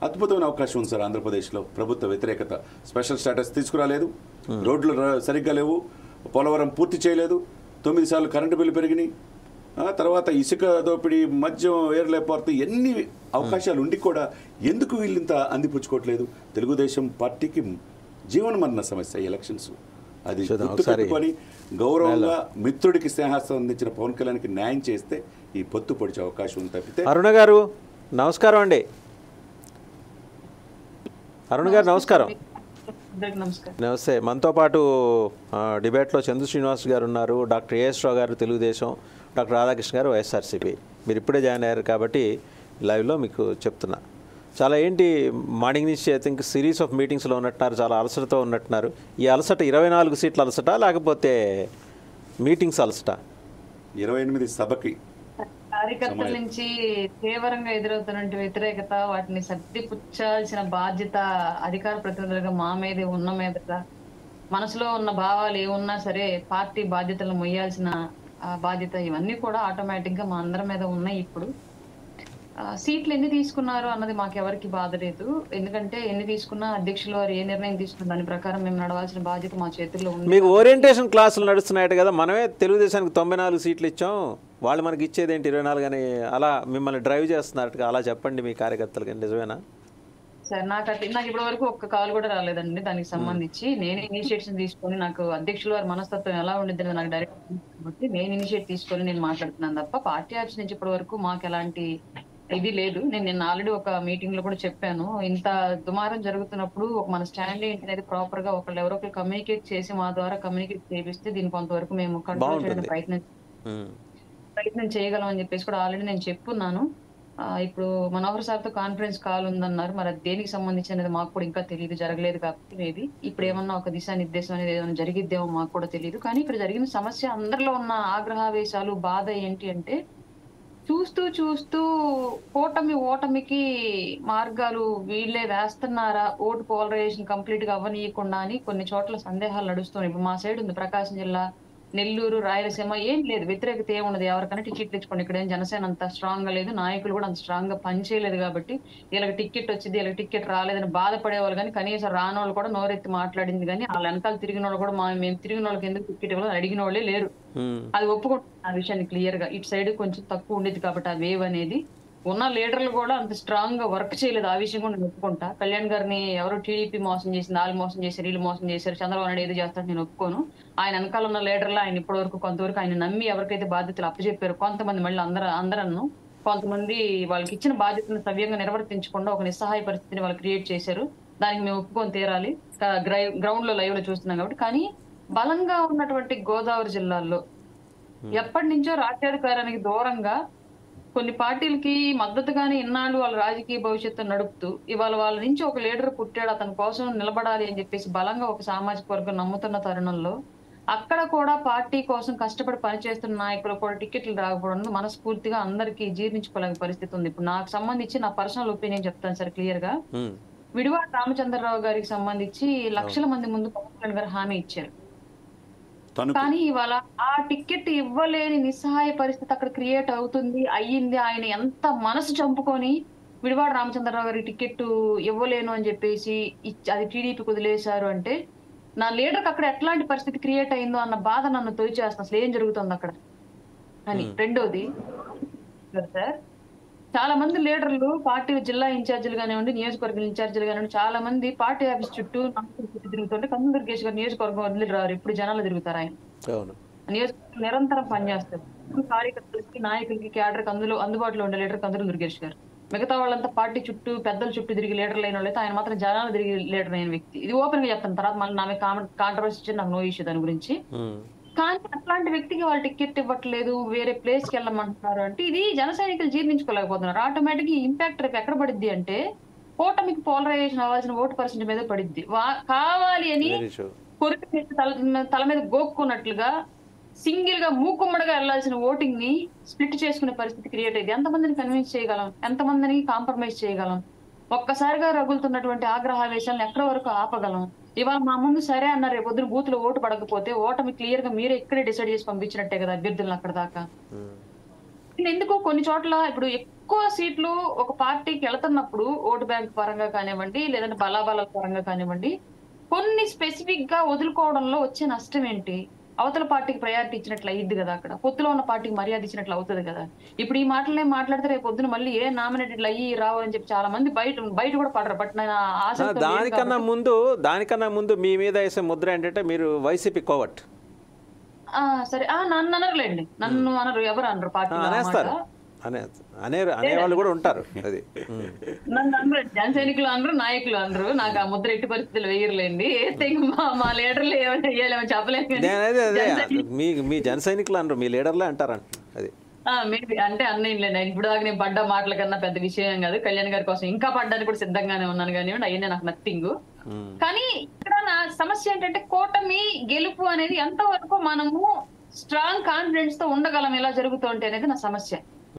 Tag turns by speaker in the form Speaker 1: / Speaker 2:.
Speaker 1: అద్భుతమైన అవకాశం ఉంది సార్. ఆంధ్రప్రదేశ్లో ప్రభుత్వ వ్యతిరేకత స్పెషల్ స్టేటస్ తీసుకురాలేదు, రోడ్లు సరిగ్గా లేవు, పోలవరం పూర్తి చేయలేదు, 9 సార్లు కరెంటు బిల్లు పెరిగినాయి, తర్వాత ఇసుక దోపిడీ, మద్యం ఏర్లేపారుతూ ఎన్ని అవకాశాలు ఉండి కూడా ఎందుకు వీళ్ళింత అందిపుచ్చుకోవట్లేదు? తెలుగుదేశం పార్టీకి జీవన మరణ సమస్య ఎలక్షన్స్. అది గుర్తుపెట్టుకొని గౌరవంగా మిత్రుడికి స్నేహాస్తం అందించిన పవన్ కళ్యాణ్కి న్యాయం చేస్తే ఈ పొత్తు పొడిచే అవకాశం ఉంది తప్పితే.
Speaker 2: అరుణ గారు నమస్కారం అండి. అరుణ్ గారు నమస్కారం. నమస్తే. మనతో పాటు డిబేట్లో చంద్ర శ్రీనివాస్ గారు ఉన్నారు, డాక్టర్ ఏఎస్ రావు గారు తెలుగుదేశం, డాక్టర్ రాధాకృష్ణ గారు వైఎస్ఆర్సీపీ. మీరు ఇప్పుడే జాయిన్ అయ్యారు కాబట్టి లైవ్లో మీకు చెప్తున్నా. చాలా ఏంటి మార్నింగ్ నుంచి ఐ థింక్ సిరీస్ ఆఫ్ మీటింగ్స్లో ఉన్నట్టున్నారు, చాలా అలసటతో ఉన్నట్టున్నారు. ఈ అలసట 24 సీట్ల అలసట లేకపోతే మీటింగ్స్ అలసట?
Speaker 1: 28 సభకి
Speaker 3: కార్యకర్తల నుంచి తీవ్రంగా ఎదురవుతున్న వ్యతిరేకత, వాటిని సర్దిపుచ్చాల్సిన బాధ్యత అధికార ప్రతినిధులుగా మా మీదే ఉన్న మీదట, మనసులో ఉన్న భావాలు ఏమున్నా సరే పార్టీ బాధ్యతలను మొయ్యాల్సిన బాధ్యత, ఇవన్నీ కూడా ఆటోమేటిక్ గా మా అందరి మీద ఉన్నాయి. ఇప్పుడు సీట్లు ఎన్ని తీసుకున్నారు అన్నది మాకెవరికి బాధ లేదు. ఎందుకంటే ఎన్ని తీసుకున్నా అధ్యక్షులు వారు ఏ నిర్ణయం తీసుకున్న దాని ప్రకారం మేము నడవాల్సిన బాధ్యత మా చేతుల్లో ఉంది.
Speaker 2: మీకు ఓరియంటేషన్ క్లాసులు నడుస్తున్నాయట కదా, మనమే తెలుగుదేశానికి 94 సీట్లు ఇచ్చాం, వాళ్ళు మనకి ఇచ్చేది ఏంటి 24 అని, అలా మిమ్మల్ని డ్రైవ్ చేస్తున్నారట, అలా చెప్పండి మీ కార్యకర్తలకి, నిజమేనా?
Speaker 3: సార్ నాకు ఇప్పటి వరకు ఒక్క కాల్ కూడా రాలేదండి దానికి సంబంధించి. నేను ఇనిషియేషన్ తీసుకొని, నాకు అధ్యక్షుల వారి మనస్తత్వం ఎలా ఉండిద్దని నాకు డైరెక్ట్ కాబట్టి నేను ఇనిషియేట్ తీసుకొని నేను మాట్లాడుతున్నాను తప్ప పార్టీ ఆఫీస్ నుంచి ఇప్పటి వరకు మాకు ఎలాంటి ఇది లేదు. నేను ఆల్రెడీ ఒక మీటింగ్ లో కూడా చెప్పాను, ఇంత దుమారం జరుగుతున్నప్పుడు మన స్టాండ్ ఏంటి అనేది ప్రాపర్ గా ఒకళ్ళు ఎవరో ఒకరు కమ్యూనికేట్ చేసి మా ద్వారా కమ్యూనికేట్ చేపిస్తే దీని కొంతవరకు మేము కంట్రోల్ చేయడానికి ప్రయత్నం చేయగలం అని చెప్పేసి కూడా ఆల్రెడీ నేను చెప్పున్నాను. ఇప్పుడు మనోహర్ సార్ తో కాన్ఫరెన్స్ కాల్ ఉందన్నారు, మరి అది దేనికి సంబంధించి అనేది మాకు కూడా ఇంకా తెలియదు, జరగలేదు కాబట్టి మేబీ ఇప్పుడు ఏమన్నా ఒక దిశానిర్దేశం అనేది ఏమైనా జరిగిద్దేమో మాకు కూడా తెలియదు. కానీ ఇక్కడ జరిగిన సమస్య, అందరిలో ఉన్న ఆగ్రహావేశాలు, బాధ ఏంటి అంటే చూస్తూ చూస్తూ ఓటమికి మార్గాలు వీళ్ళే వేస్తున్నారా, ఓటు పోలరైజేషన్ కంప్లీట్ గా అవ్వనీయకుండా అని కొన్ని చోట్ల సందేహాలు నడుస్తున్నాయి. ఇప్పుడు మా సైడ్ ఉంది ప్రకాశం జిల్లా, నెల్లూరు, రాయలసీమ ఏం లేదు, వ్యతిరేకత ఏముండదు, ఎవరికైనా టికెట్ తెచ్చుకోండి. ఇక్కడ ఏం జనసేన అంత స్ట్రాంగ్ గా లేదు, నాయకులు కూడా అంత స్ట్రాంగ్ గా పనిచేయలేదు కాబట్టి వీళ్ళకి టికెట్ వచ్చింది, వీళ్ళకి టికెట్ రాలేదని బాధపడేవాళ్ళు. కానీ కనీసం రానోళ్ళు కూడా నోరెత్తి మాట్లాడింది, కానీ వాళ్ళ వెనకాల తిరిగిన వాళ్ళు కూడా మేము తిరిగిన వాళ్ళకి ఎందుకు టికెట్ ఇవ్వాలని అడిగిన వాళ్ళే లేరు. అది ఒప్పుకుంటున్నాను ఆ విషయాన్ని క్లియర్ గా. ఇటు సైడ్ కొంచెం తక్కువ ఉండేది కాబట్టి ఆ వేవ్ అనేది, ఉన్న లీడర్లు కూడా అంత స్ట్రాంగ్ గా వర్క్ చేయలేదు, ఆ విషయం కూడా నేను ఒప్పుకుంటా. కళ్యాణ్ గారిని ఎవరో టీడీపీ మోసం చేసింది, వాళ్ళు మోసం చేశారు, వీళ్ళు మోసం చేశారు, చంద్రబాబు నాయుడు ఏదో చేస్తాడు నేను ఒప్పుకోను. ఆయన వెనకాల ఉన్న లీడర్లు ఆయన ఇప్పటి వరకు కొంతవరకు ఆయన నమ్మి ఎవరికైతే బాధ్యతలు అప్పచెప్పారు, కొంతమంది మళ్ళీ అందరూ కొంతమంది వాళ్ళకి ఇచ్చిన బాధ్యతను సవ్యంగా నిర్వర్తించకుండా ఒక నిస్సహాయ పరిస్థితిని వాళ్ళు క్రియేట్ చేశారు. దానికి మేము ఒప్పుకొని తీరాలి, గ్రౌండ్ లో లైవ్ లో చూస్తున్నాం కాబట్టి. కానీ బలంగా ఉన్నటువంటి గోదావరి జిల్లాల్లో ఎప్పటి నుంచో రాజ్యాధికారానికి దూరంగా కొన్ని పార్టీలకి మద్దతుగానే ఇన్నాళ్ళు వాళ్ళ రాజకీయ భవిష్యత్తు నడుపుతూ ఇవాళ వాళ్ళ నుంచి ఒక లీడర్ పుట్టాడు, అతని కోసం నిలబడాలి అని చెప్పేసి బలంగా ఒక సామాజిక వర్గం నమ్ముతున్న తరుణంలో అక్కడ కూడా పార్టీ కోసం కష్టపడి పనిచేస్తున్న నాయకులు కూడా టికెట్లు రాకపోవడం మనస్ఫూర్తిగా అందరికీ జీర్ణించుకోలేని పరిస్థితి ఉంది. ఇప్పుడు నాకు సంబంధించి నా పర్సనల్ ఒపీనియన్ చెప్తాను సార్ క్లియర్ గా. విడివాడ రామచంద్రరావు గారికి సంబంధించి లక్షల మంది ముందు పవన్ కళ్యాణ్ గారు హామీ ఇచ్చారు, కానీ ఇవాళ ఆ టికెట్ ఇవ్వలేని నిస్సహాయ పరిస్థితి అక్కడ క్రియేట్ అయ్యింది. ఆయన ఎంత మనసు చంపుకొని విడివాడ రామచంద్రరావు గారి టికెట్ ఇవ్వలేను అని చెప్పేసి అది టీడీపీకి వదిలేశారు అంటే నా లీడర్కి అక్కడ ఎట్లాంటి పరిస్థితి క్రియేట్ అయిందో అన్న బాధ నన్ను తొలిచేస్తుంది. అసలు ఏం జరుగుతుంది అక్కడ అని. రెండోది సార్, చాలా మంది లీడర్లు పార్టీ జిల్లా ఇన్ఛార్జీలు కానివ్వండి, నియోజకవర్గ ఇన్ఛార్జీలు కానివ్వండి, చాలా మంది పార్టీ ఆఫీస్ చుట్టూ తిరుగుతుంటే కందుల దుర్గేష్ గారు నియోజకవర్గం వదిలి రారు, ఎప్పుడు జనాలు తిరుగుతారు. ఆయన నియోజకవర్గం నిరంతరం పనిచేస్తారు. కార్యకర్తలకి, నాయకులకి, క్యాడర్కి అందుబాటులో ఉండే లీడర్ కందుల దుర్గేష్ గారు. మిగతా వాళ్ళంతా పార్టీ చుట్టూ పెద్దల చుట్టూ తిరిగి లీడర్లు అయిన వాళ్ళైతే ఆయన మాత్రం జనాలు తిరిగి లీడర్ అయిన వ్యక్తి. ఇది ఓపెన్ గా చెప్తాను, తర్వాత మళ్ళీ నామే కాంట్రవర్సీ ఇచ్చి నాకు నో ఇష్యూ దాని గురించి. కానీ అట్లాంటి వ్యక్తికి వాళ్ళు టికెట్ ఇవ్వట్లేదు, వేరే ప్లేస్ కి వెళ్ళమంటున్నారు అంటే ఇది జన సైనికులు జీర్ణించుకోలేకపోతున్నారు. ఆటోమేటిక్ ఇంపాక్ట్ రేపు ఎక్కడ పడిద్ది అంటే ఓటమికి పోలరైజేషన్ అవ్వాల్సిన ఓటు పర్సెంట్ మీద పడిద్ది. కావాలి అని కొరికి తల మీద గోక్కున్నట్లుగా సింగిల్ గా మూకుమ్మడిగా వెళ్లాల్సిన ఓటింగ్ ని స్ప్లిట్ చేసుకునే పరిస్థితి క్రియేట్ అయ్యింది. ఎంతమందిని కన్విన్స్ చేయగలం, ఎంతమందిని కాంప్రమైజ్ చేయగలం, ఒక్కసారిగా రగులుతున్నటువంటి ఆగ్రహావేశాలను ఎక్కడ వరకు ఆపగలం? ఇవాళ మా ముందు సరే అన్నారు, రేపు పొద్దున బూత్ లో ఓటు పడకపోతే ఓటమి క్లియర్ గా మీరే ఇక్కడే డిసైడ్ చేసి పంపించినట్టే కదా అభ్యర్థులను అక్కడ దాకా. ఎందుకు కొన్ని చోట్ల ఇప్పుడు ఎక్కువ సీట్లు ఒక పార్టీకి వెళ్తున్నప్పుడు ఓటు బ్యాంక్ పరంగా కానివ్వండి, లేదంటే బలాబలాల పరంగా కానివ్వండి, కొన్ని స్పెసిఫిక్ గా వదులుకోవడంలో వచ్చే నష్టం ఏంటి? అవతల పార్టీకి ప్రయారిటీ ఇచ్చినట్లు అయ్యిద్ది కదా, అక్కడ పొత్తులో ఉన్న పార్టీకి మర్యాద ఇచ్చినట్లు అవుతుంది కదా. ఇప్పుడు ఈ మాటలనే మాట్లాడితే రేపు పొద్దున మళ్ళీ ఏ నామినేటెడ్లు అయ్యి రావు అని చెప్పి చాలా మంది బయట కూడా పడరు. బట్ నేను ఆశ
Speaker 2: దానికన్నా ముందు మీ మీద వేసే ముద్ర ఏంటంటే మీరు వైసీపీ కోవట్.
Speaker 3: సరే నన్ను అనరులేండి, నన్ను అనరు, ఎవరు అనరు పార్టీ
Speaker 2: అనేస్తారు, అనేవాళ్ళు కూడా ఉంటారు. అది
Speaker 3: నన్ను అనరు, జన సైనికులు అనరు, నాయకులు అనరు. నాకు ఆ ముద్ర ఎట్టి పరిస్థితులు వేయర్లేండి. మా లీడర్లు ఏమైనా వేయాలేమో చెప్పలేము.
Speaker 2: మీ జన సైనికులు అనరు, మీ లీడర్లే అంటారంట. అది
Speaker 3: మేబీ అంటే అన్నయ్యలేండి. ఇప్పుడు దాకా నేను పడ్డ మాటల కన్నా పెద్ద విషయం కాదు. కళ్యాణ్ గారి కోసం ఇంకా పడ్డానికి కూడా సిద్ధంగానే ఉన్నాను కానివ్వండి, అయ్యనే నాకు నథింగ్. కానీ ఇక్కడ నా సమస్య ఏంటంటే కూటమి గెలుపు అనేది ఎంతవరకు మనము స్ట్రాంగ్ కాన్ఫిడెన్స్ తో ఉండగలం ఇలా జరుగుతుంటే అనేది నా సమస్య.